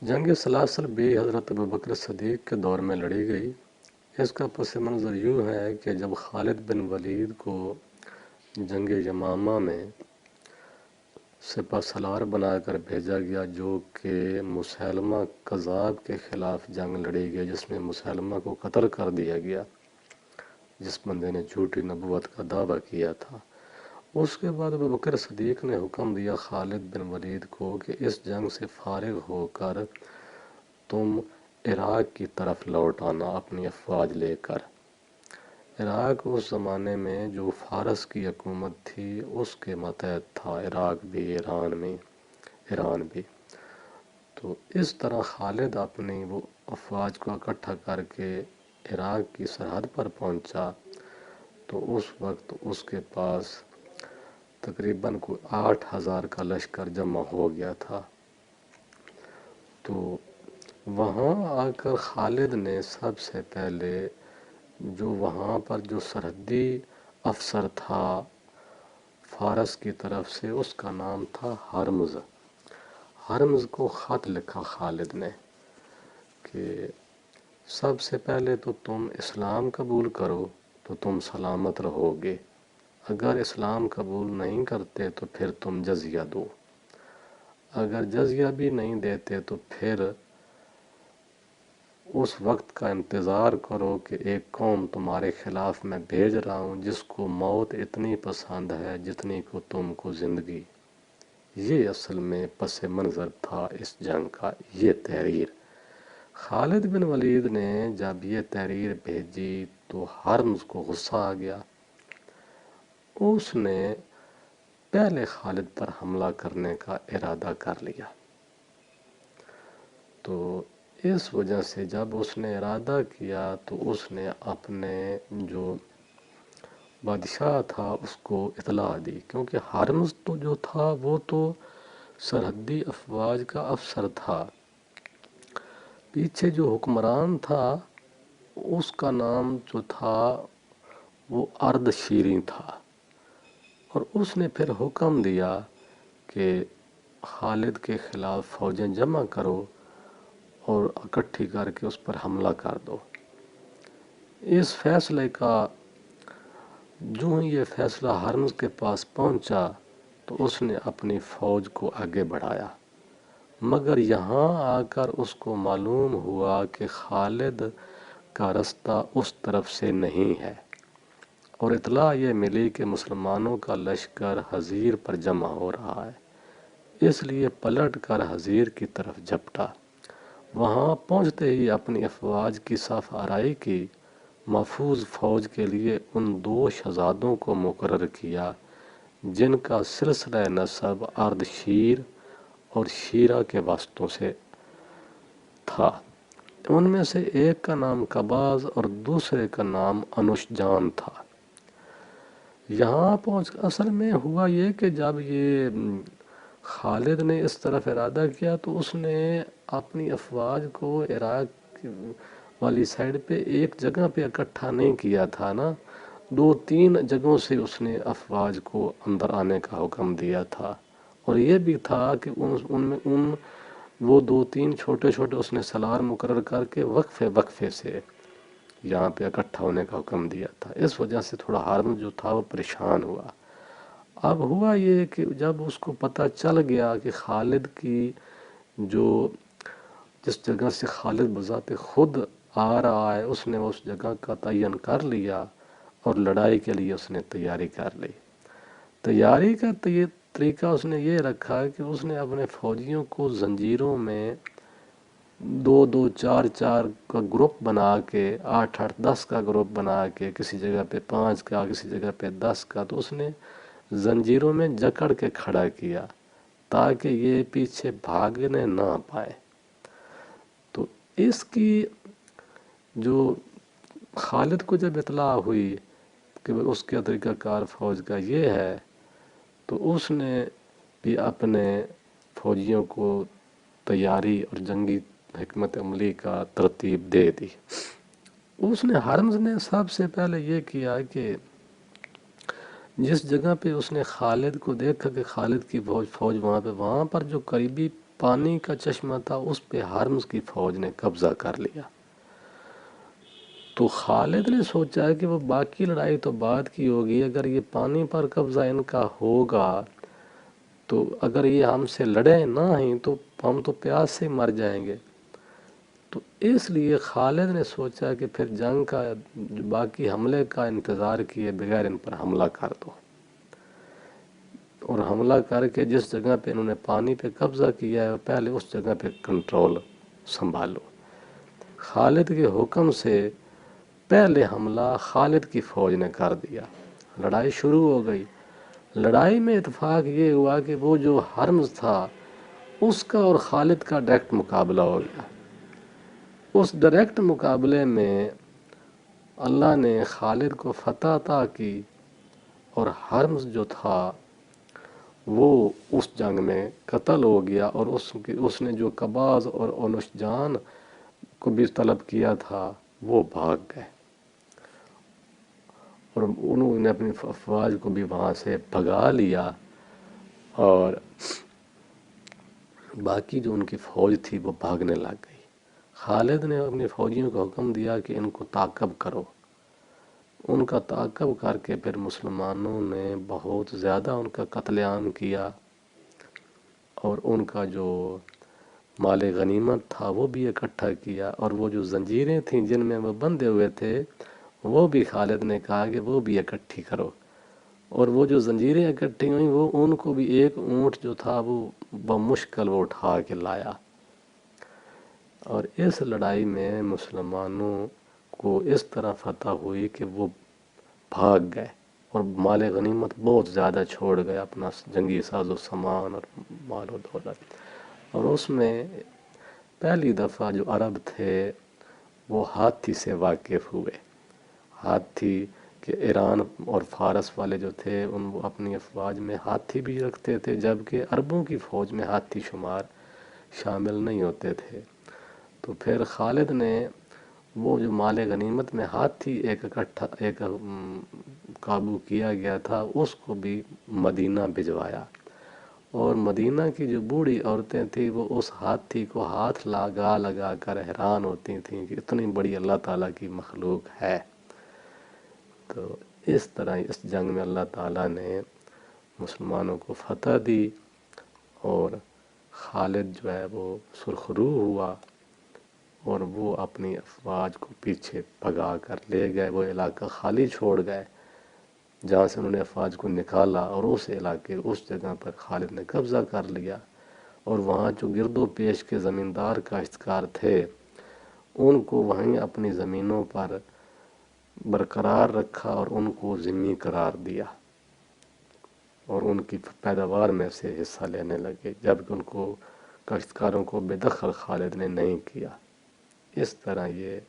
جنگ سلاسل بھی حضرت ابوبکر صدیق کے دور میں لڑی گئی۔ اس کا پس منظر یوں ہے کہ جب خالد بن ولید کو جنگ یمامہ میں سپہ سالار بنا کر بھیجا گیا، جو کہ مسیلمہ کذاب کے خلاف جنگ لڑی گئی، جس میں مسیلمہ کو قتل کر دیا گیا، جس بندے نے جھوٹی نبوت کا دعویٰ کیا تھا۔ اس کے بعد ابوبکر صدیق نے حکم دیا خالد بن ولید کو کہ اس جنگ سے فارغ ہو کر تم عراق کی طرف لوٹ آنا اپنی افواج لے کر۔ عراق اس زمانے میں جو فارس کی حکومت تھی اس کے ماتحت تھا، عراق بھی، ایران بھی۔ تو اس طرح خالد اپنی وہ افواج کو اکٹھا کر کے عراق کی سرحد پر پہنچا، تو اس وقت اس کے پاس تقریباً کوئی 8,000 کا لشکر جمع ہو گیا تھا۔ تو وہاں آ کر خالد نے سب سے پہلے جو وہاں پر جو سرحدی افسر تھا فارس کی طرف سے، اس کا نام تھا ہرمز۔ ہرمز کو خط لکھا خالد نے کہ سب سے پہلے تو تم اسلام قبول کرو تو تم سلامت رہو گے، اگر اسلام قبول نہیں کرتے تو پھر تم جزیہ دو، اگر جزیہ بھی نہیں دیتے تو پھر اس وقت کا انتظار کرو کہ ایک قوم تمہارے خلاف میں بھیج رہا ہوں جس کو موت اتنی پسند ہے جتنی کو تم کو زندگی۔ یہ اصل میں پس منظر تھا اس جنگ کا، یہ تحریر۔ خالد بن ولید نے جب یہ تحریر بھیجی تو ہرمز کو غصہ آ گیا۔ اس نے پہلے خالد پر حملہ کرنے کا ارادہ کر لیا۔ تو اس وجہ سے جب اس نے ارادہ کیا تو اس نے اپنے جو بادشاہ تھا اس کو اطلاع دی، کیونکہ ہرمز تو جو تھا وہ تو سرحدی افواج کا افسر تھا۔ پیچھے جو حکمران تھا اس کا نام جو تھا وہ ارد شیریں تھا، اور اس نے پھر حکم دیا کہ خالد کے خلاف فوجیں جمع کرو اور اکٹھی کر کے اس پر حملہ کر دو۔ اس فیصلے کا جو ہی یہ فیصلہ ہرمز کے پاس پہنچا تو اس نے اپنی فوج کو آگے بڑھایا، مگر یہاں آ کر اس کو معلوم ہوا کہ خالد کا رستہ اس طرف سے نہیں ہے، اور اطلاع یہ ملی کہ مسلمانوں کا لشکر حضیر پر جمع ہو رہا ہے، اس لیے پلٹ کر حضیر کی طرف جھپٹا۔ وہاں پہنچتے ہی اپنی افواج کی صف آرائی کی، محفوظ فوج کے لیے ان 2 شہزادوں کو مقرر کیا جن کا سلسلہ نسب ارد شیر اور شیرہ کے واسطوں سے تھا۔ ان میں سے ایک کا نام کباز اور دوسرے کا نام انوش جان تھا۔ یہاں پہنچ اصل میں ہوا یہ کہ جب یہ خالد نے اس طرف ارادہ کیا تو اس نے اپنی افواج کو عراق والی سائڈ پہ ایک جگہ پہ اکٹھا نہیں کیا تھا نا، 2-3 جگہوں سے اس نے افواج کو اندر آنے کا حکم دیا تھا، اور یہ بھی تھا کہ وہ 2-3 چھوٹے چھوٹے اس نے سالار مقرر کر کے وقفے سے یہاں پہ اکٹھا ہونے کا حکم دیا تھا۔ اس وجہ سے تھوڑا ہارمز جو تھا وہ پریشان ہوا۔ اب ہوا یہ کہ جب اس کو پتہ چل گیا کہ خالد کی جس جگہ سے خالد بذات خود آ رہا ہے، اس نے اس جگہ کا تعین کر لیا اور لڑائی کے لیے اس نے تیاری کر لی۔ تیاری کا طریقہ اس نے یہ رکھا کہ اس نے اپنے فوجیوں کو زنجیروں میں 2-2 4-4 کا گروپ بنا کے، 8-8 10 کا گروپ بنا کے، کسی جگہ پہ 5 کا، کسی جگہ پہ 10 کا، تو اس نے زنجیروں میں جکڑ کے کھڑا کیا تاکہ یہ پیچھے بھاگنے نہ پائے۔ تو اس کی جو خالد کو جب اطلاع ہوئی کہ اس کا طریقہ کار فوج کا یہ ہے، تو اس نے بھی اپنے فوجیوں کو تیاری اور جنگی حکمت عملی کا ترتیب دے دی۔ اس نے ہرمز نے سب سے پہلے یہ کیا کہ جس جگہ پہ اس نے خالد کو دیکھا کہ خالد کی فوج وہاں پر جو قریبی پانی کا چشمہ تھا اس پہ ہرمز کی فوج نے قبضہ کر لیا۔ تو خالد نے سوچا کہ وہ باقی لڑائی تو بعد کی ہوگی، اگر یہ پانی پر قبضہ ان کا ہوگا تو اگر یہ ہم سے لڑیں نہ ہی تو ہم تو پیاس سے مر جائیں گے۔ تو اس لیے خالد نے سوچا کہ پھر جنگ کا جو باقی حملے کا انتظار کیے بغیر ان پر حملہ کر دو، اور حملہ کر کے جس جگہ پہ انہوں نے پانی پہ قبضہ کیا ہے پہلے اس جگہ پہ کنٹرول سنبھالو۔ خالد کے حکم سے پہلے حملہ خالد کی فوج نے کر دیا، لڑائی شروع ہو گئی۔ لڑائی میں اتفاق یہ ہوا کہ وہ جو ہرمز تھا اس کا اور خالد کا ڈائریکٹ مقابلہ ہو گیا۔ اس ڈائریکٹ مقابلے میں اللہ نے خالد کو فتح عطا کی، اور ہرمز جو تھا وہ اس جنگ میں قتل ہو گیا، اور اس نے جو قباز اور اونش جان کو بھی طلب کیا تھا وہ بھاگ گئے، اور انہوں نے اپنی افواج کو بھی وہاں سے بھگا لیا، اور باقی جو ان کی فوج تھی وہ بھاگنے لگ گئی۔ خالد نے اپنی فوجیوں کو حکم دیا کہ ان کو تعقب کرو۔ ان کا تعقب کر کے پھر مسلمانوں نے بہت زیادہ ان کا قتل عام کیا، اور ان کا جو مال غنیمت تھا وہ بھی اکٹھا کیا، اور وہ جو زنجیریں تھیں جن میں وہ بندھے ہوئے تھے وہ بھی خالد نے کہا کہ وہ بھی اکٹھی کرو، اور وہ جو زنجیریں اکٹھی ہوئیں وہ ان کو بھی ایک اونٹ جو تھا وہ بمشکل وہ اٹھا کے لایا۔ اور اس لڑائی میں مسلمانوں کو اس طرح فتح ہوئی کہ وہ بھاگ گئے، اور مال غنیمت بہت زیادہ چھوڑ گئے، اپنا جنگی ساز و سامان اور مال و دولت۔ اور اس میں پہلی دفعہ جو عرب تھے وہ ہاتھی سے واقف ہوئے۔ ہاتھی کہ ایران اور فارس والے جو تھے ان وہ اپنی افواج میں ہاتھی بھی رکھتے تھے، جبکہ عربوں کی فوج میں ہاتھی شمار شامل نہیں ہوتے تھے۔ تو پھر خالد نے وہ جو مال غنیمت میں ہاتھی ایک قابو کیا گیا تھا اس کو بھی مدینہ بھجوایا، اور مدینہ کی جو بوڑھی عورتیں تھیں وہ اس ہاتھی کو ہاتھ لگا کر حیران ہوتی تھیں کہ اتنی بڑی اللہ تعالیٰ کی مخلوق ہے۔ تو اس طرح اس جنگ میں اللہ تعالیٰ نے مسلمانوں کو فتح دی، اور خالد جو ہے وہ سرخرو ہوا، اور وہ اپنی افواج کو پیچھے بھگا کر لے گئے، وہ علاقہ خالی چھوڑ گئے جہاں سے انہوں نے افواج کو نکالا، اور اس علاقے اس جگہ پر خالد نے قبضہ کر لیا، اور وہاں جو گرد و پیش کے زمیندار کاشتکار تھے ان کو وہیں اپنی زمینوں پر برقرار رکھا، اور ان کو ذمہ قرار دیا، اور ان کی پیداوار میں سے حصہ لینے لگے، جبکہ ان کو کاشتکاروں کو بے دخل خالد نے نہیں کیا۔ اس طرح یہ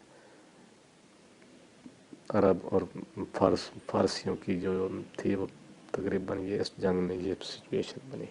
عرب اور فارسیوں کی جو تھی وہ تقریباً یہ اس جنگ میں یہ سچویشن بنی۔